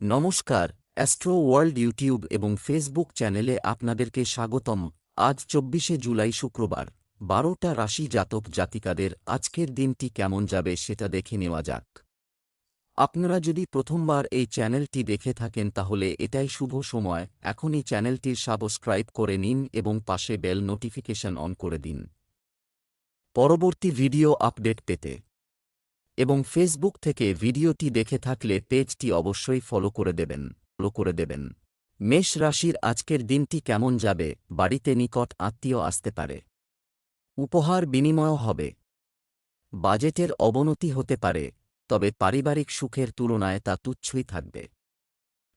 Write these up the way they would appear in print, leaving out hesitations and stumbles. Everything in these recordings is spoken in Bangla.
নমস্কার, অ্যাস্ট্রো ওয়ার্ল্ড ইউটিউব এবং ফেসবুক চ্যানেলে আপনাদেরকে স্বাগতম। আজ ২৪শে জুলাই শুক্রবার, ১২টা রাশি জাতক জাতিকাদের আজকের দিনটি কেমন যাবে সেটা দেখে নেওয়া যাক। আপনারা যদি প্রথমবার এই চ্যানেলটি দেখে থাকেন তাহলে এটাই শুভ সময়, এখনই চ্যানেলটির সাবস্ক্রাইব করে নিন এবং পাশে বেল নোটিফিকেশন অন করে দিন পরবর্তী ভিডিও আপডেট পেতে। এবং ফেসবুক থেকে ভিডিওটি দেখে থাকলে পেজটি অবশ্যই ফলো করে দেবেন। মেষ রাশির আজকের দিনটি কেমন যাবে? বাড়িতে নিকট আত্মীয় আসতে পারে। উপহার বিনিময় হবে। বাজেটের অবনতি হতে পারে, তবে পারিবারিক সুখের তুলনায় তা তুচ্ছই থাকবে।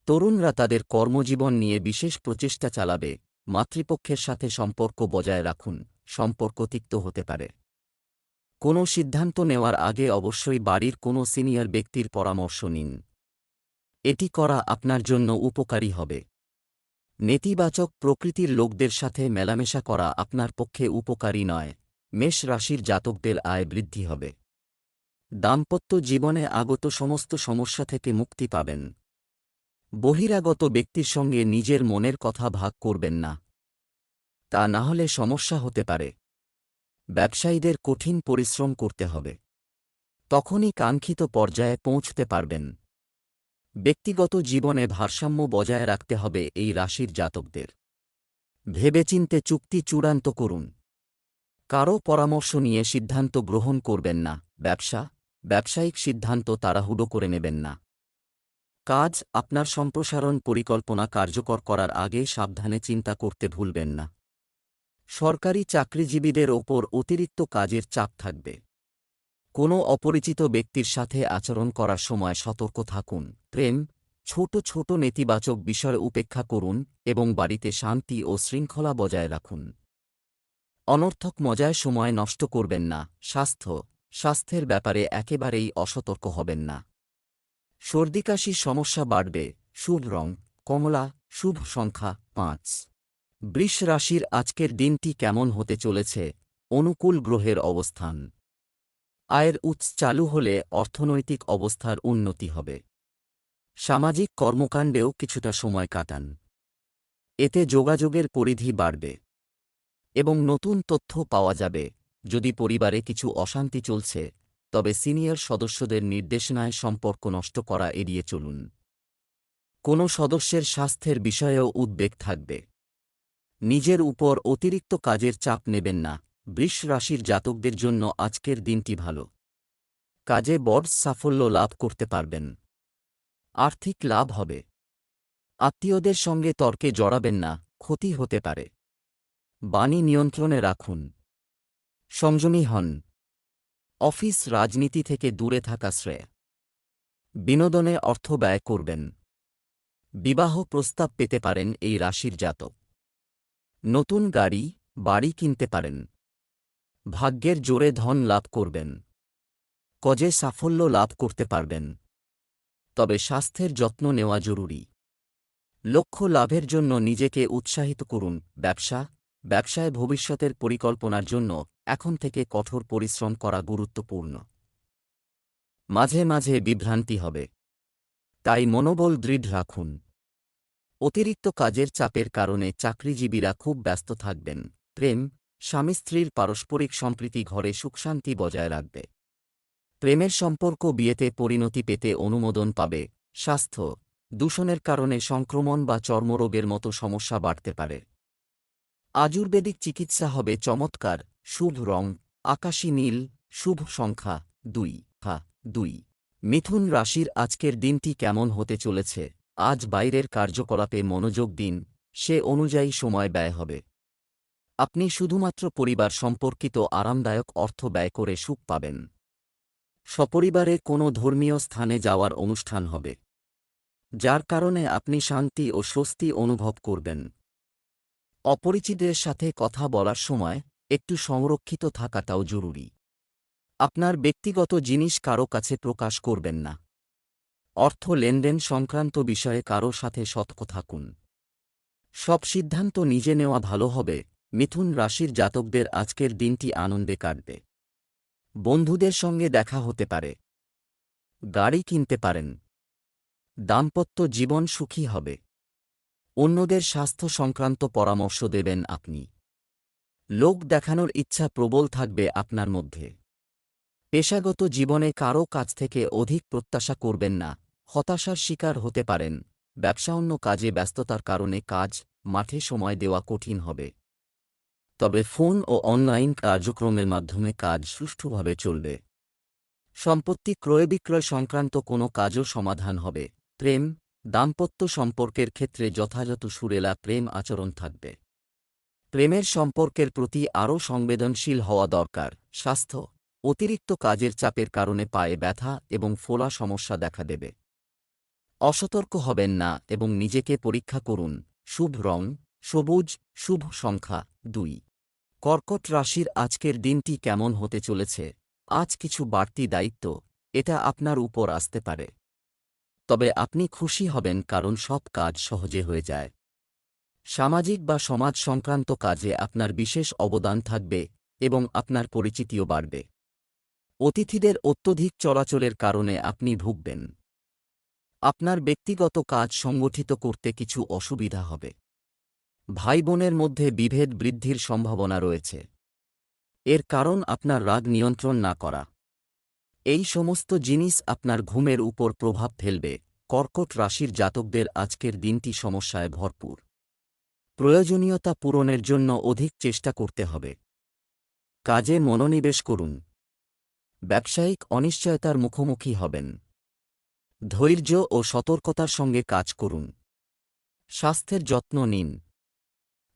তরুণরা তাদের কর্মজীবন নিয়ে বিশেষ প্রচেষ্টা চালাবে। মাতৃপক্ষের সাথে সম্পর্ক বজায় রাখুন, সম্পর্ক তিক্ত হতে পারে। কোনো সিদ্ধান্ত নেওয়ার আগে অবশ্যই বাড়ির কোনো সিনিয়র ব্যক্তির পরামর্শ নিন। এটি করা আপনার জন্য উপকারী হবে। নেতিবাচক প্রকৃতির লোকদের সাথে মেলামেশা করা আপনার পক্ষে উপকারী নয়। মেষ রাশির জাতকদের আয় বৃদ্ধি হবে। দাম্পত্য জীবনে আগত সমস্ত সমস্যা থেকে মুক্তি পাবেন। বহিরাগত ব্যক্তির সঙ্গে নিজের মনের কথা ভাগ করবেন না, তা না হলে সমস্যা হতে পারে। ব্যবসায়ীদের কঠিন পরিশ্রম করতে হবে, তখনই কাঙ্ক্ষিত পর্যায়ে পৌঁছতে পারবেন। ব্যক্তিগত জীবনে ভারসাম্য বজায় রাখতে হবে এই রাশির জাতকদের। ভেবেচিন্তে চুক্তি চূড়ান্ত করুন। কারও পরামর্শ নিয়ে সিদ্ধান্ত গ্রহণ করবেন না। ব্যবসায়িক সিদ্ধান্ত তাড়াহুড়ো করে নেবেন না। কাজ, আপনার সম্প্রসারণ পরিকল্পনা কার্যকর করার আগে সাবধানে চিন্তা করতে ভুলবেন না। সরকারি চাকরিজীবীদের ওপর অতিরিক্ত কাজের চাপ থাকবে। কোনো অপরিচিত ব্যক্তির সাথে আচরণ করার সময় সতর্ক থাকুন। প্রেম, ছোট ছোট নেতিবাচক বিষয় উপেক্ষা করুন এবং বাড়িতে শান্তি ও শৃঙ্খলা বজায় রাখুন। অনর্থক মজায় সময় নষ্ট করবেন না। স্বাস্থ্যের ব্যাপারে একেবারেই অসতর্ক হবেন না। সর্দিকাশির সমস্যা বাড়বে। শুভ রং কমলা, শুভ সংখ্যা ৫। বৃষ রাশির আজকের দিনটি কেমন হতে চলেছে? অনুকূল গ্রহের অবস্থান। আয়ের উৎস চালু হলে অর্থনৈতিক অবস্থার উন্নতি হবে। সামাজিক কর্মকাণ্ডেও কিছুটা সময় কাটান। এতে যোগাযোগের পরিধি বাড়বে এবং নতুন তথ্য পাওয়া যাবে। যদি পরিবারে কিছু অশান্তি চলছে, তবে সিনিয়র সদস্যদের নির্দেশনায় সম্পর্ক নষ্ট করা এড়িয়ে চলুন। কোনো সদস্যের স্বাস্থ্যের বিষয়েও উদ্বেগ থাকবে। নিজের উপর অতিরিক্ত কাজের চাপ নেবেন না। বৃষ রাশির জাতকদের জন্য আজকের দিনটি ভালো। কাজে বড় সাফল্য লাভ করতে পারবেন। আর্থিক লাভ হবে। আত্মীয়দের সঙ্গে তর্কে জড়াবেন না, ক্ষতি হতে পারে। বাণী নিয়ন্ত্রণে রাখুন। সংযমী হন। অফিস রাজনীতি থেকে দূরে থাকা শ্রেয়। বিনোদনে অর্থ ব্যয় করবেন। বিবাহ প্রস্তাব পেতে পারেন এই রাশির জাতক। নতুন গাড়ি, বাড়ি কিনতে পারেন। ভাগ্যের জোরে ধন লাভ করবেন। কাজে সাফল্য লাভ করতে পারবেন। তবে স্বাস্থ্যের যত্ন নেওয়া জরুরি। লক্ষ্য লাভের জন্য নিজেকে উৎসাহিত করুন। ব্যবসায় ভবিষ্যতের পরিকল্পনার জন্য এখন থেকে কঠোর পরিশ্রম করা গুরুত্বপূর্ণ। মাঝে মাঝে বিভ্রান্তি হবে, তাই মনোবল দৃঢ় রাখুন। অতিরিক্ত কাজের চাপের কারণে চাকরিজীবীরা খুব ব্যস্ত থাকবেন। প্রেম, স্বামী স্ত্রীর পারস্পরিক সম্প্রীতি ঘরে সুখশান্তি বজায় রাখবে। প্রেমের সম্পর্ক বিয়েতে পরিণতি পেতে অনুমোদন পাবে। স্বাস্থ্য, দূষণের কারণে সংক্রমণ বা চর্মরোগের মতো সমস্যা বাড়তে পারে। আয়ুর্বেদিক চিকিৎসা হবে চমৎকার। শুভ রং আকাশী নীল, শুভ সংখ্যা ২। মিথুন রাশির আজকের দিনটি কেমন হতে চলেছে? আজ বাইরের কার্যকলাপে মনোযোগ দিন, সে অনুযায়ী সময় ব্যয় হবে। আপনি শুধুমাত্র পরিবার সম্পর্কিত আরামদায়ক অর্থ ব্যয় করে সুখ পাবেন। সপরিবারে কোনো ধর্মীয় স্থানে যাওয়ার অনুষ্ঠান হবে, যার কারণে আপনি শান্তি ও স্বস্তি অনুভব করবেন। অপরিচিতদের সাথে কথা বলার সময় একটু সংরক্ষিত থাকাটাও জরুরি। আপনার ব্যক্তিগত জিনিস কারো কাছে প্রকাশ করবেন না। অর্থ লেনদেন সংক্রান্ত বিষয়ে কারো সাথে সতর্ক থাকুন। সব সিদ্ধান্ত নিজে নেওয়া ভালো হবে। মিথুন রাশির জাতকদের আজকের দিনটি আনন্দে কাটবে। বন্ধুদের সঙ্গে দেখা হতে পারে। গাড়ি কিনতে পারেন। দাম্পত্য জীবন সুখী হবে। অন্যদের স্বাস্থ্য সংক্রান্ত পরামর্শ দেবেন আপনি। লোক দেখানোর ইচ্ছা প্রবল থাকবে আপনার মধ্যে। পেশাগত জীবনে কারও কাছ থেকে অধিক প্রত্যাশা করবেন না, হতাশার শিকার হতে পারেন। ব্যবসা অন্য কাজে ব্যস্ততার কারণে কাজ মাঠে সময় দেওয়া কঠিন হবে। তবে ফোন ও অনলাইন কার্যক্রমের মাধ্যমে কাজ সুষ্ঠুভাবে চলবে। সম্পত্তি ক্রয় বিক্রয় সংক্রান্ত কোনো কাজও সমাধান হবে। প্রেম, দাম্পত্য সম্পর্কের ক্ষেত্রে যথাযথ সুরেলা প্রেম আচরণ থাকবে। প্রেমের সম্পর্কের প্রতি আরও সংবেদনশীল হওয়া দরকার। স্বাস্থ্য, অতিরিক্ত কাজের চাপের কারণে পায়ে ব্যথা এবং ফোলা সমস্যা দেখা দেবে। অসতর্ক হবেন না এবং নিজেকে পরীক্ষা করুন। শুভ রং সবুজ, শুভ সংখ্যা 2। কর্কট রাশির আজকের দিনটি কেমন হতে চলেছে? আজ কিছু বাড়তি দায়িত্ব এটা আপনার উপর আসতে পারে। তবে আপনি খুশি হবেন কারণ সব কাজ সহজে হয়ে যায়। সামাজিক বা সমাজ সংক্রান্ত কাজে আপনার বিশেষ অবদান থাকবে এবং আপনার পরিচিতিও বাড়বে। অতিথিদের অত্যধিক চলাচলের কারণে আপনি ভুগবেন। আপনার ব্যক্তিগত কাজ সংগঠিত করতে কিছু অসুবিধা হবে। ভাই বোনের মধ্যে বিভেদ বৃদ্ধির সম্ভাবনা রয়েছে। এর কারণ আপনার রাগ নিয়ন্ত্রণ না করা। এই সমস্ত জিনিস আপনার ঘুমের উপর প্রভাব ফেলবে। কর্কট রাশির জাতকদের আজকের দিনটি সমস্যায় ভরপুর। প্রয়োজনীয়তা পূরণের জন্য অধিক চেষ্টা করতে হবে। কাজে মনোনিবেশ করুন। ব্যবসায়িক অনিশ্চয়তার মুখোমুখি হবেন। ধৈর্য ও সতর্কতার সঙ্গে কাজ করুন। স্বাস্থ্যের যত্ন নিন।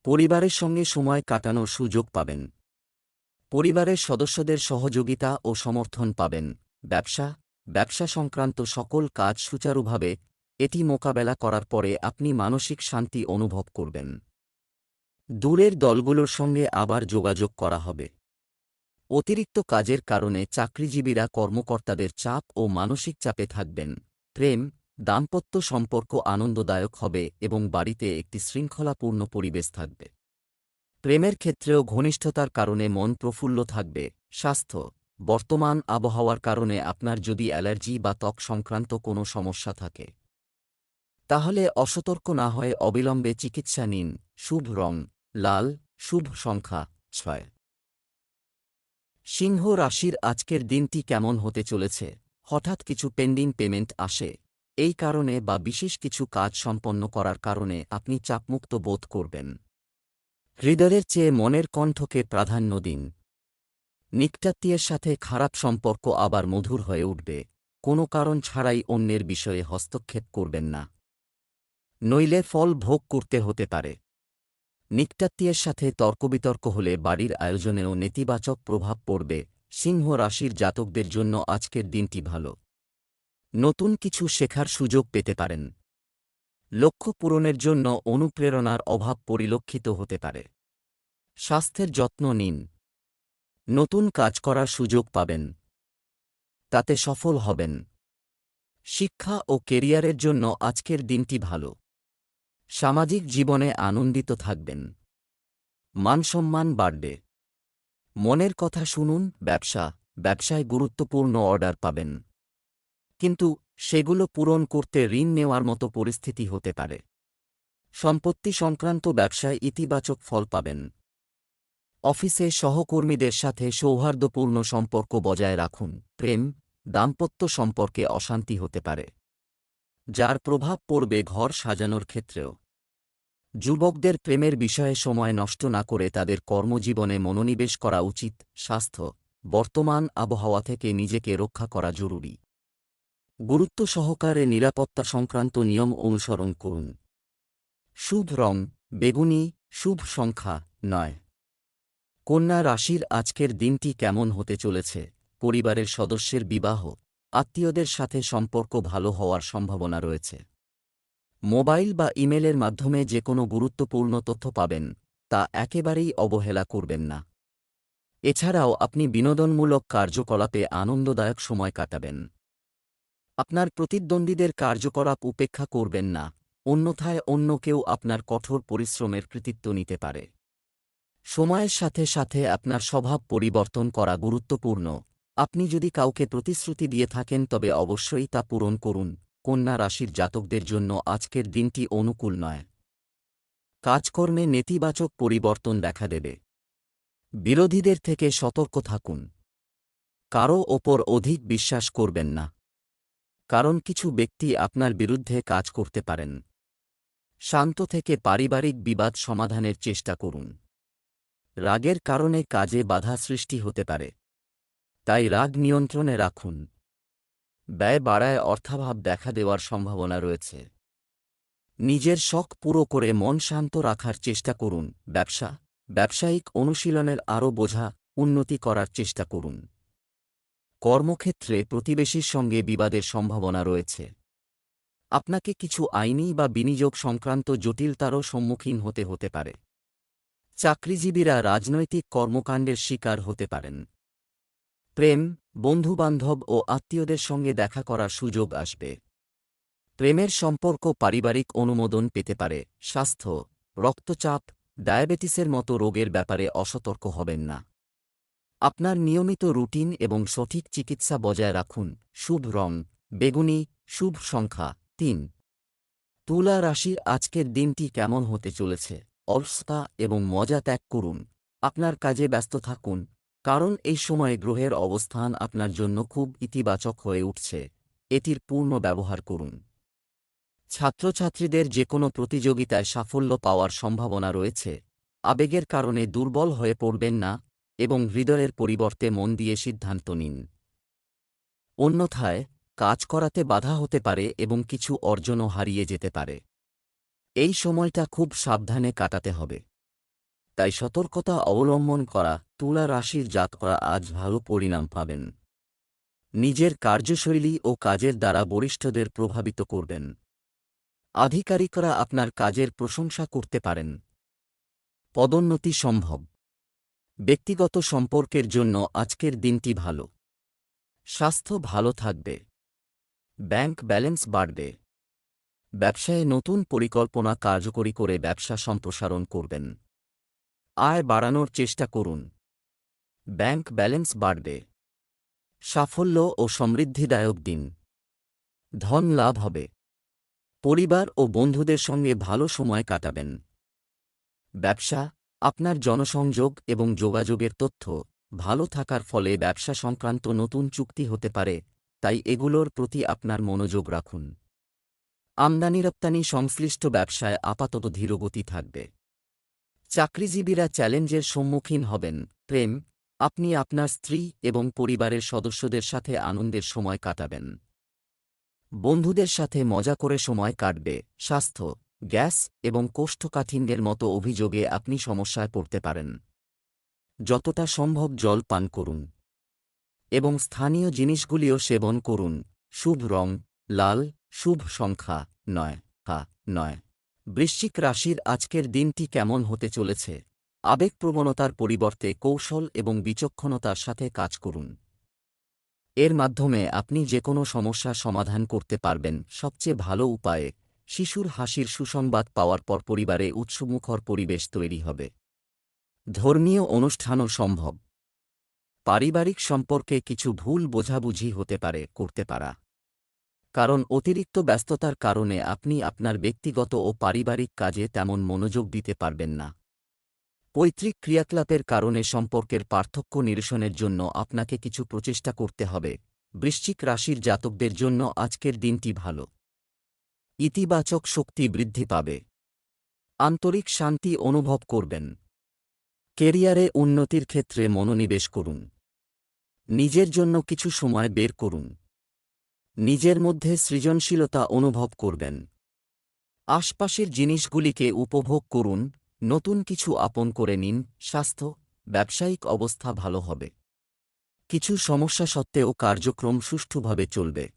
পরিবারের সঙ্গে সময় কাটানোর সুযোগ পাবেন। পরিবারের সদস্যদের সহযোগিতা ও সমর্থন পাবেন। ব্যবসা সংক্রান্ত সকল কাজ সুচারুভাবে এটি মোকাবেলা করার পরে আপনি মানসিক শান্তি অনুভব করবেন। দূরের দলগুলোর সঙ্গে আবার যোগাযোগ করা হবে। অতিরিক্ত কাজের কারণে চাকরিজীবীরা কর্মকর্তাদের চাপ ও মানসিক চাপে থাকবেন। প্রেম, দাম্পত্য সম্পর্ক আনন্দদায়ক হবে এবং বাড়িতে একটি শৃঙ্খলাপূর্ণ পরিবেশ থাকবে। প্রেমের ক্ষেত্রেও ঘনিষ্ঠতার কারণে মন প্রফুল্ল থাকবে। স্বাস্থ্য, বর্তমান আবহাওয়ার কারণে আপনার যদি অ্যালার্জি বা ত্বক সংক্রান্ত কোনো সমস্যা থাকে তাহলে অসতর্ক না হয়ে অবিলম্বে চিকিৎসা নিন। শুভ রং লাল, শুভ সংখ্যা 6। সিংহ রাশির আজকের দিনটি কেমন হতে চলেছে? হঠাৎ কিছু পেন্ডিং পেমেন্ট আসে। এই কারণে বা বিশেষ কিছু কাজ সম্পন্ন করার কারণে আপনি চাপমুক্ত বোধ করবেন। হৃদয়ের চেয়ে মনের কণ্ঠকে প্রাধান্য দিন। নিকটাত্মীয়ের সাথে খারাপ সম্পর্ক আবার মধুর হয়ে উঠবে। কোনো কারণ ছাড়াই অন্যের বিষয়ে হস্তক্ষেপ করবেন না, নইলে ফল ভোগ করতে হতে পারে। নিকটাত্মীয়ের সাথে তর্কবিতর্ক হলে বাড়ির আয়োজনেও নেতিবাচক প্রভাব পড়বে। সিংহ রাশির জাতকদের জন্য আজকের দিনটি ভালো। নতুন কিছু শেখার সুযোগ পেতে পারেন। লক্ষ্য পূরণের জন্য অনুপ্রেরণার অভাব পরিলক্ষিত হতে পারে। স্বাস্থ্যের যত্ন নিন। নতুন কাজ করার সুযোগ পাবেন, তাতে সফল হবেন। শিক্ষা ও কেরিয়ারের জন্য আজকের দিনটি ভালো। সামাজিক জীবনে আনন্দিত থাকবেন। মানসম্মান বাড়বে। মনের কথা শুনুন। ব্যবসায় গুরুত্বপূর্ণ অর্ডার পাবেন, কিন্তু সেগুলো পূরণ করতে ঋণ নেওয়ার মতো পরিস্থিতি হতে পারে। সম্পত্তি সংক্রান্ত ব্যবসায় ইতিবাচক ফল পাবেন। অফিসে সহকর্মীদের সাথে সৌহার্দ্যপূর্ণ সম্পর্ক বজায় রাখুন। প্রেম, দাম্পত্য সম্পর্কে অশান্তি হতে পারে, যার প্রভাব পড়বে ঘর সাজানোর ক্ষেত্রেও। যুবকদের প্রেমের বিষয়ে সময় নষ্ট না করে তাদের কর্মজীবনে মনোনিবেশ করা উচিত। স্বাস্থ্য, বর্তমান আবহাওয়া থেকে নিজেকে রক্ষা করা জরুরি। গুরুত্ব সহকারে নিরাপত্তা সংক্রান্ত নিয়ম অনুসরণ করুন। শুভ রং বেগুনি, শুভ সংখ্যা 9। কন্যা রাশির আজকের দিনটি কেমন হতে চলেছে? পরিবারের সদস্যের বিবাহ, আত্মীয়দের সাথে সম্পর্ক ভালো হওয়ার সম্ভাবনা রয়েছে। মোবাইল বা ইমেলের মাধ্যমে যে কোনো গুরুত্বপূর্ণ তথ্য পাবেন, তা একেবারেই অবহেলা করবেন না। এছাড়াও আপনি বিনোদনমূলক কার্যকলাপে আনন্দদায়ক সময় কাটাবেন। আপনার প্রতিদ্বন্দ্বীদের কার্যকলাপ উপেক্ষা করবেন না, অন্যথায় অন্য কেউ আপনার কঠোর পরিশ্রমের কৃতিত্ব নিতে পারে। সময়ের সাথে সাথে আপনার স্বভাব পরিবর্তন করা গুরুত্বপূর্ণ। আপনি যদি কাউকে প্রতিশ্রুতি দিয়ে থাকেন তবে অবশ্যই তা পূরণ করুন। কন্যা রাশির জাতকদের জন্য আজকের দিনটি অনুকূল নয়। কাজকর্মে নেতিবাচক পরিবর্তন দেখা দেবে। বিরোধীদের থেকে সতর্ক থাকুন। কারও ওপর অধিক বিশ্বাস করবেন না, কারণ কিছু ব্যক্তি আপনার বিরুদ্ধে কাজ করতে পারেন। শান্ত থেকে পারিবারিক বিবাদ সমাধানের চেষ্টা করুন। রাগের কারণে কাজে বাধা সৃষ্টি হতে পারে, তাই রাগ নিয়ন্ত্রণে রাখুন। ব্যয় বাড়ায় অর্থাভাব দেখা দেওয়ার সম্ভাবনা রয়েছে। নিজের শখ পুরো করে মন শান্ত রাখার চেষ্টা করুন। ব্যবসায়িক অনুশীলনের আরও বোঝা উন্নতি করার চেষ্টা করুন। কর্মক্ষেত্রে প্রতিবেশীর সঙ্গে বিবাদের সম্ভাবনা রয়েছে। আপনাকে কিছু আইনি বা বিনিয়োগ সংক্রান্ত জটিলতারও সম্মুখীন হতে পারে। চাকরিজীবীরা রাজনৈতিক কর্মকাণ্ডের শিকার হতে পারেন। প্রেম, বন্ধুবান্ধব ও আত্মীয়দের সঙ্গে দেখা করার সুযোগ আসবে। প্রেমের সম্পর্ক পারিবারিক অনুমোদন পেতে পারে। স্বাস্থ্য, রক্তচাপ, ডায়াবেটিসের মতো রোগের ব্যাপারে অসতর্ক হবেন না। আপনার নিয়মিত রুটিন এবং সঠিক চিকিৎসা বজায় রাখুন। শুভ রং বেগুনি, শুভ সংখ্যা ৩। তুলা রাশির আজকের দিনটি কেমন হতে চলেছে? অলসতা এবং মজা ত্যাগ করুন। আপনার কাজে ব্যস্ত থাকুন, কারণ এই সময়ে গ্রহের অবস্থান আপনার জন্য খুব ইতিবাচক হয়ে উঠছে। এটির পূর্ণ ব্যবহার করুন। ছাত্রছাত্রীদের যে কোনো প্রতিযোগিতায় সাফল্য পাওয়ার সম্ভাবনা রয়েছে। আবেগের কারণে দুর্বল হয়ে পড়বেন না এবং হৃদয়ের পরিবর্তে মন দিয়ে সিদ্ধান্ত নিন। অন্যথায় কাজ করাতে বাধা হতে পারে এবং কিছু অর্জনও হারিয়ে যেতে পারে। এই সময়টা খুব সাবধানে কাটাতে হবে, তাই সতর্কতা অবলম্বন করা। তুলা রাশির জাতকরা আজ ভালো পরিণাম পাবেন। নিজের কার্যশৈলী ও কাজের দ্বারা বরিষ্ঠদের প্রভাবিত করবেন। আধিকারিকরা আপনার কাজের প্রশংসা করতে পারেন। পদোন্নতি সম্ভব। ব্যক্তিগত সম্পর্কের জন্য আজকের দিনটি ভালো। স্বাস্থ্য ভালো থাকবে। ব্যাংক ব্যালেন্স বাড়বে। ব্যবসায়ে নতুন পরিকল্পনা কার্যকরী করে ব্যবসা সম্প্রসারণ করবেন। আয় বাড়ানোর চেষ্টা করুন। ব্যাংক ব্যালেন্স বাড়বে। সাফল্য ও সমৃদ্ধিদায়ক দিন। ধন লাভ হবে। পরিবার ও বন্ধুদের সঙ্গে ভালো সময় কাটাবেন। ব্যবসা, আপনার জনসংযোগ এবং যোগাযোগের তথ্য ভালো থাকার ফলে ব্যবসা সংক্রান্ত নতুন চুক্তি হতে পারে, তাই এগুলোর প্রতি আপনার মনোযোগ রাখুন। আমদানি রপ্তানি সংশ্লিষ্ট ব্যবসায় আপাতত ধীরগতি থাকবে। চাকরিজীবীরা চ্যালেঞ্জের সম্মুখীন হবেন। প্রেম, আপনি আপনার স্ত্রী এবং পরিবারের সদস্যদের সাথে আনন্দের সময় কাটাবেন। বন্ধুদের সাথে মজা করে সময় কাটবে। স্বাস্থ্য, গ্যাস এবং কোষ্ঠকাঠিন্যের মতো অভিযোগে আপনি সমস্যায় পড়তে পারেন। যতটা সম্ভব জল পান করুন এবং স্থানীয় জিনিসগুলিও সেবন করুন। শুভ রং লাল, শুভ সংখ্যা ৯। বৃশ্চিক রাশির আজকের দিনটি কেমন হতে চলেছে? আবেগপ্রবণতার পরিবর্তে কৌশল এবং বিচক্ষণতার সাথে কাজ করুন। এর মাধ্যমে আপনি যে কোনো সমস্যা সমাধান করতে পারবেন। সবচেয়ে ভালো উপায়ে শিশুর হাসির সুসংবাদ পাওয়ার পর পরিবারে উৎসমুখর পরিবেশ তৈরি হবে। ধর্মীয় অনুষ্ঠানও সম্ভব। পারিবারিক সম্পর্কে কিছু ভুল বোঝাবুঝি করতে পারা, কারণ অতিরিক্ত ব্যস্ততার কারণে আপনি আপনার ব্যক্তিগত ও পারিবারিক কাজে তেমন মনোযোগ দিতে পারবেন না। পৈতৃক ক্রিয়াকলাপের কারণে সম্পর্কের পার্থক্য নিরসনের জন্য আপনাকে কিছু প্রচেষ্টা করতে হবে। বৃশ্চিক রাশির জাতকদের জন্য আজকের দিনটি ভালো। ইতিবাচক শক্তি বৃদ্ধি পাবে। আন্তরিক শান্তি অনুভব করবেন। কেরিয়ারে উন্নতির ক্ষেত্রে মনোনিবেশ করুন। নিজের জন্য কিছু সময় বের করুন। নিজের মধ্যে সৃজনশীলতা অনুভব করবেন। আশপাশের জিনিসগুলিকে উপভোগ করুন। নতুন কিছু আপন করে নিন। স্বাস্থ্য, ব্যবসায়িক অবস্থা ভালো হবে। কিছু সমস্যা সত্ত্বেও কার্যক্রম সুষ্ঠুভাবে চলবে।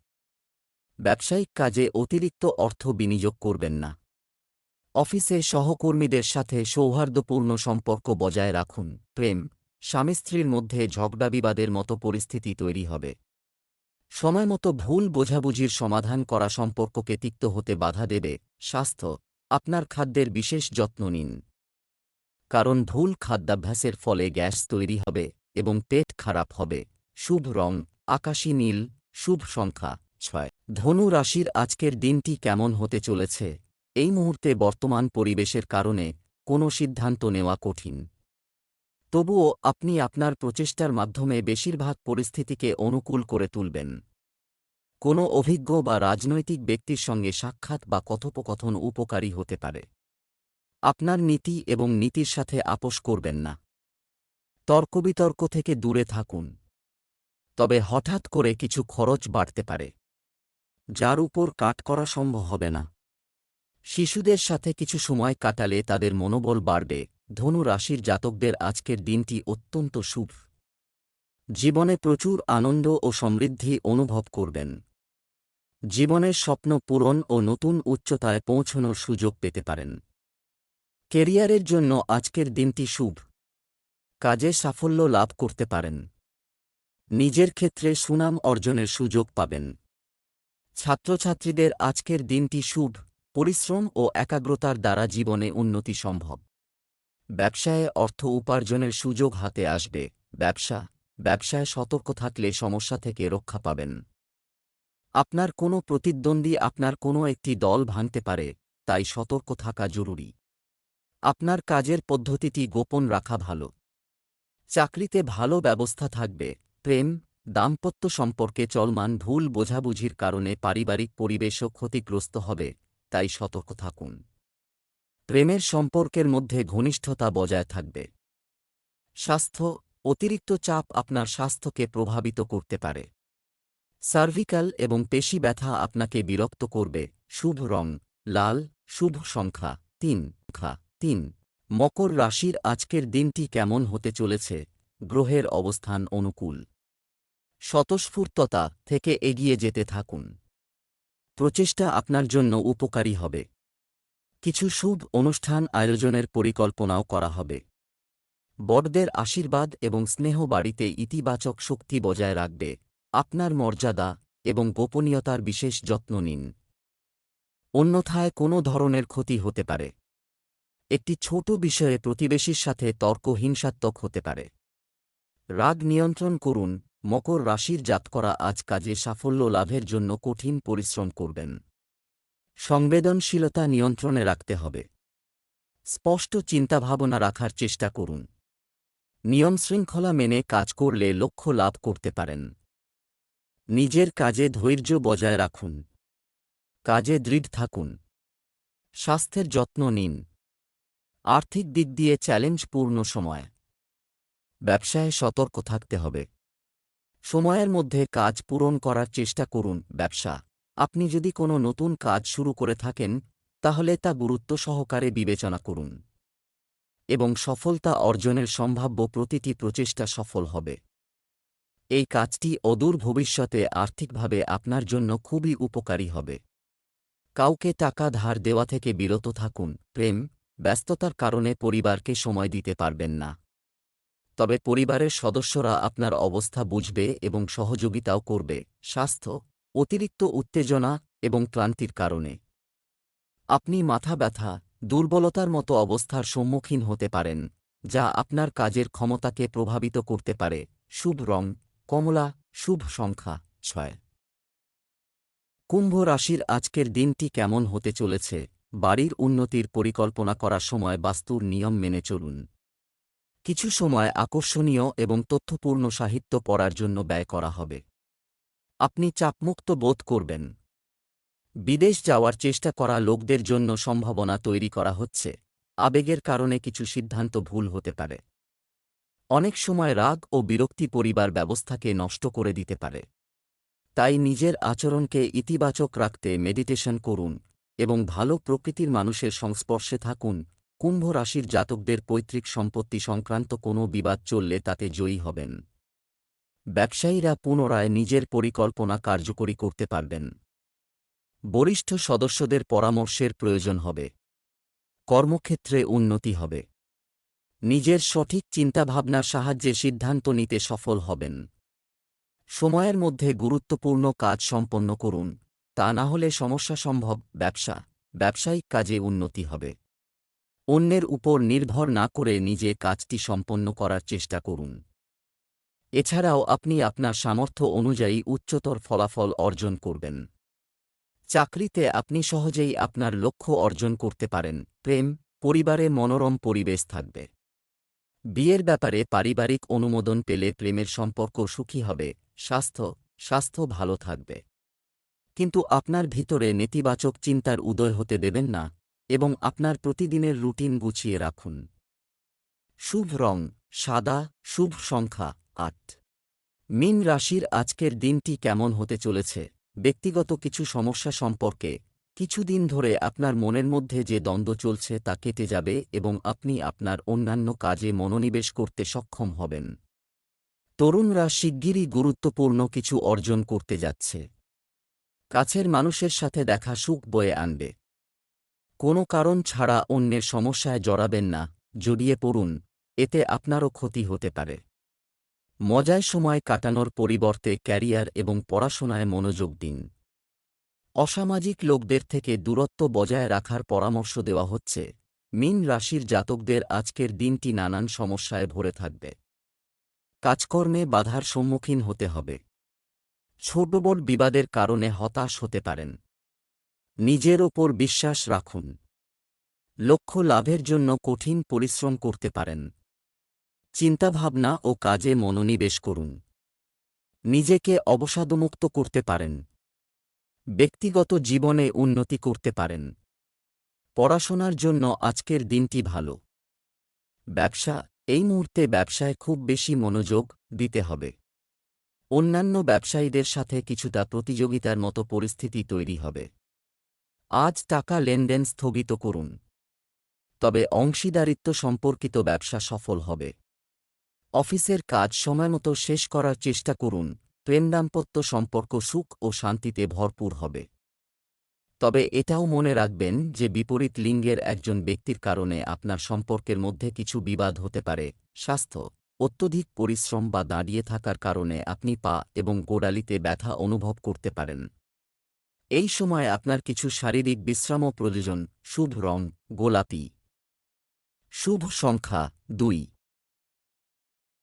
ব্যবসায়িক কাজে অতিরিক্ত অর্থ বিনিয়োগ করবেন না। অফিসে সহকর্মীদের সাথে সৌহার্দ্যপূর্ণ সম্পর্ক বজায় রাখুন। প্রেম, স্বামী স্ত্রীর মধ্যে ঝগড়া-বিবাদের মতো পরিস্থিতি তৈরি হবে। সময়মতো ভুল বোঝাবুঝির সমাধান করা সম্পর্ককে তিক্ত হতে বাধা দেবে। স্বাস্থ্য, আপনার খাদ্যের বিশেষ যত্ন নিন, কারণ ভুল খাদ্যাভ্যাসের ফলে গ্যাস তৈরি হবে এবং পেট খারাপ হবে। শুভ রং আকাশী নীল, শুভ সংখ্যা 6 ধনু রাশির আজকের দিনটি কেমন হতে চলেছে? এই মুহূর্তে বর্তমান পরিবেশের কারণে কোনো সিদ্ধান্ত নেওয়া কঠিন। তবুও আপনি আপনার প্রচেষ্টার মাধ্যমে বেশিরভাগ পরিস্থিতিকে অনুকূল করে তুলবেন। কোনো অভিজ্ঞ বা রাজনৈতিক ব্যক্তির সঙ্গে সাক্ষাৎ বা কথোপকথন উপকারী হতে পারে। আপনার নীতি এবং নীতির সাথে আপোস করবেন না। তর্কবিতর্ক থেকে দূরে থাকুন। তবে হঠাৎ করে কিছু খরচ বাড়তে পারে, যার উপর কাট করা সম্ভব হবে না। শিশুদের সাথে কিছু সময় কাটালে তাদের মনোবল বাড়বে। ধনু রাশির জাতকদের আজকের দিনটি অত্যন্ত শুভ। জীবনে প্রচুর আনন্দ ও সমৃদ্ধি অনুভব করবেন। জীবনের স্বপ্ন পূরণ ও নতুন উচ্চতায় পৌঁছনোর সুযোগ পেতে পারেন। কেরিয়ারের জন্য আজকের দিনটি শুভ। কাজে সাফল্য লাভ করতে পারেন। নিজের ক্ষেত্রে সুনাম অর্জনের সুযোগ পাবেন। ছাত্রছাত্রীদের আজকের দিনটি শুভ। পরিশ্রম ও একাগ্রতার দ্বারা জীবনে উন্নতি সম্ভব। ব্যবসায়ে অর্থ উপার্জনের সুযোগ হাতে আসবে। ব্যবসায় সতর্ক থাকলে সমস্যা থেকে রক্ষা পাবেন। আপনার কোনো প্রতিদ্বন্দ্বী আপনার কোনো একটি দল ভাঙতে পারে, তাই সতর্ক থাকা জরুরি। আপনার কাজের পদ্ধতিটি গোপন রাখা ভালো। চাকরিতে ভালো ব্যবস্থা থাকবে। প্রেম, দাম্পত্য সম্পর্কে চলমান ভুল বোঝাবুঝির কারণে পারিবারিক পরিবেশও ক্ষতিগ্রস্ত হবে, তাই সতর্ক থাকুন। প্রেমের সম্পর্কের মধ্যে ঘনিষ্ঠতা বজায় থাকবে। স্বাস্থ্য, অতিরিক্ত চাপ আপনার স্বাস্থ্যকে প্রভাবিত করতে পারে। সার্ভিক্যাল এবং পেশি ব্যথা আপনাকে বিরক্ত করবে। শুভ রং লাল। শুভ সংখ্যা 3 মকর রাশির আজকের দিনটি কেমন হতে চলেছে? গ্রহের অবস্থান অনুকূল। স্বতঃস্ফূর্ততা থেকে এগিয়ে যেতে থাকুন। প্রচেষ্টা আপনার জন্য উপকারী হবে। কিছু শুভ অনুষ্ঠান আয়োজনের পরিকল্পনাও করা হবে। বড়দের আশীর্বাদ এবং স্নেহ বাড়িতে ইতিবাচক শক্তি বজায় রাখবে। আপনার মর্যাদা এবং গোপনীয়তার বিশেষ যত্ন নিন। অন্যথায় কোনো ধরনের ক্ষতি হতে পারে। একটি ছোট বিষয়ে প্রতিবেশীর সাথে তর্ক হিংসাত্মক হতে পারে। রাগ নিয়ন্ত্রণ করুন। মকর রাশির জাতকরা আজ কাজে সাফল্য লাভের জন্য কঠিন পরিশ্রম করবেন। সংবেদনশীলতা নিয়ন্ত্রণে রাখতে হবে। স্পষ্ট চিন্তাভাবনা রাখার চেষ্টা করুন। নিয়মশৃঙ্খলা মেনে কাজ করলে লক্ষ্য লাভ করতে পারেন। নিজের কাজে ধৈর্য বজায় রাখুন। কাজে দৃঢ় থাকুন। স্বাস্থ্যের যত্ন নিন। আর্থিক দিক দিয়ে চ্যালেঞ্জপূর্ণ সময়। ব্যবসায় সতর্ক থাকতে হবে। সময়ের মধ্যে কাজ পূরণ করার চেষ্টা করুন। আপনি যদি কোনো নতুন কাজ শুরু করে থাকেন, তাহলে তা গুরুত্ব সহকারে বিবেচনা করুন এবং সফলতা অর্জনের সম্ভাব্য প্রতিটি প্রচেষ্টা সফল হবে। এই কাজটি অদূর ভবিষ্যতে আর্থিকভাবে আপনার জন্য খুবই উপকারী হবে। কাউকে টাকা ধার দেওয়া থেকে বিরত থাকুন। প্রেম, ব্যস্ততার কারণে পরিবারকে সময় দিতে পারবেন না। তবে পরিবারের সদস্যরা আপনার অবস্থা বুঝবে এবং সহযোগিতাও করবে। স্বাস্থ্য, অতিরিক্ত উত্তেজনা এবং ক্লান্তির কারণে আপনি মাথা ব্যথা, দুর্বলতার মতো অবস্থার সম্মুখীন হতে পারেন, যা আপনার কাজের ক্ষমতাকে প্রভাবিত করতে পারে। শুভ রং কমলা। শুভ সংখ্যা 6। কুম্ভ রাশির আজকের দিনটি কেমন হতে চলেছে? বাড়ির উন্নতির পরিকল্পনা করার সময় বাস্তুর নিয়ম মেনে চলুন। কিছু সময় আকর্ষণীয় এবং তথ্যপূর্ণ সাহিত্য পড়ার জন্য ব্যয় করা হবে। আপনি চাপমুক্ত বোধ করবেন। বিদেশ যাওয়ার চেষ্টা করা লোকদের জন্য সম্ভাবনা তৈরি করা হচ্ছে। আবেগের কারণে কিছু সিদ্ধান্ত ভুল হতে পারে। অনেক সময় রাগ ও বিরক্তি পরিবার ব্যবস্থাকে নষ্ট করে দিতে পারে। তাই নিজের আচরণকে ইতিবাচক রাখতে মেডিটেশন করুন এবং ভালো প্রকৃতির মানুষের সংস্পর্শে থাকুন। কুম্ভ রাশির জাতকদের পৈতৃক সম্পত্তি সংক্রান্ত কোনো বিবাদ চললে তাতে জয়ী হবেন। ব্যবসায়ীরা পুনরায় নিজের পরিকল্পনা কার্যকরী করতে পারবেন। বরিষ্ঠ সদস্যদের পরামর্শের প্রয়োজন হবে। কর্মক্ষেত্রে উন্নতি হবে। নিজের সঠিক চিন্তাভাবনার সাহায্যে সিদ্ধান্ত নিতে সফল হবেন। সময়ের মধ্যে গুরুত্বপূর্ণ কাজ সম্পন্ন করুন, তা না হলে সমস্যা সম্ভব। ব্যবসায়িক কাজে উন্নতি হবে। অন্যের উপর নির্ভর না করে নিজে কাজটি সম্পন্ন করার চেষ্টা করুন। এছাড়াও আপনি আপনার সামর্থ্য অনুযায়ী উচ্চতর ফলাফল অর্জন করবেন। চাকরিতে আপনি সহজেই আপনার লক্ষ্য অর্জন করতে পারেন। প্রেম, পরিবারে মনোরম পরিবেশ থাকবে। বিয়ের ব্যাপারে পারিবারিক অনুমোদন পেলে প্রেমের সম্পর্ক সুখী হবে। স্বাস্থ্য ভালো থাকবে। কিন্তু আপনার ভিতরে নেতিবাচক চিন্তার উদয় হতে দেবেন না এবং আপনার প্রতিদিনের রুটিন গুছিয়ে রাখুন। শুভ রং সাদা, শুভ সংখ্যা ৮। মীন রাশির আজকের দিনটি কেমন হতে চলেছে? ব্যক্তিগত কিছু সমস্যা সম্পর্কে কিছুদিন ধরে আপনার মনের মধ্যে যে দ্বন্দ্ব চলছে তা কেটে যাবে এবং আপনি আপনার অন্যান্য কাজে মনোনিবেশ করতে সক্ষম হবেন। তরুণরা শিগগিরই গুরুত্বপূর্ণ কিছু অর্জন করতে যাচ্ছে। কাছের মানুষের সাথে দেখা সুখ বয়ে আনবে। কোনো কারণ ছাড়া অন্যের সমস্যায় জড়াবেন না, জড়িয়ে পড়ুন, এতে আপনারও ক্ষতি হতে পারে। মজায় সময় কাটানোর পরিবর্তে ক্যারিয়ার এবং পড়াশোনায় মনোযোগ দিন। অসামাজিক লোকদের থেকে দূরত্ব বজায় রাখার পরামর্শ দেওয়া হচ্ছে। মীন রাশির জাতকদের আজকের দিনটি নানান সমস্যায় ভরে থাকবে। কাজকর্মে বাধার সম্মুখীন হতে হবে। ছোট বড় বিবাদের কারণে হতাশ হতে পারেন। নিজের ওপর বিশ্বাস রাখুন। লক্ষ্য লাভের জন্য কঠিন পরিশ্রম করতে পারেন। চিন্তাভাবনা ও কাজে মনোনিবেশ করুন। নিজেকে অবসাদমুক্ত করতে পারেন। ব্যক্তিগত জীবনে উন্নতি করতে পারেন। পড়াশোনার জন্য আজকের দিনটি ভালো। ব্যবসা, এই মুহূর্তে ব্যবসায় খুব বেশি মনোযোগ দিতে হবে। অন্যান্য ব্যবসায়ীদের সাথে কিছুটা প্রতিযোগিতার মতো পরিস্থিতি তৈরি হবে। আজ টাকা লেনদেন স্থগিত করুন। তবে অংশীদারিত্ব সম্পর্কিত ব্যবসা সফল হবে। অফিসের কাজ সময়মতো শেষ করার চেষ্টা করুন। প্রেম দাম্পত্য সম্পর্ক সুখ ও শান্তিতে ভরপুর হবে। তবে এটাও মনে রাখবেন যে বিপরীত লিঙ্গের একজন ব্যক্তির কারণে আপনার সম্পর্কের মধ্যে কিছু বিবাদ হতে পারে। স্বাস্থ্য, অত্যধিক পরিশ্রম বা দাঁড়িয়ে থাকার কারণে আপনি পা এবং গোড়ালিতে ব্যথা অনুভব করতে পারেন। এই সময় আপনার কিছু শারীরিক বিশ্রামও প্রয়োজন। শুভ রং গোলাপি। শুভ সংখ্যা ২।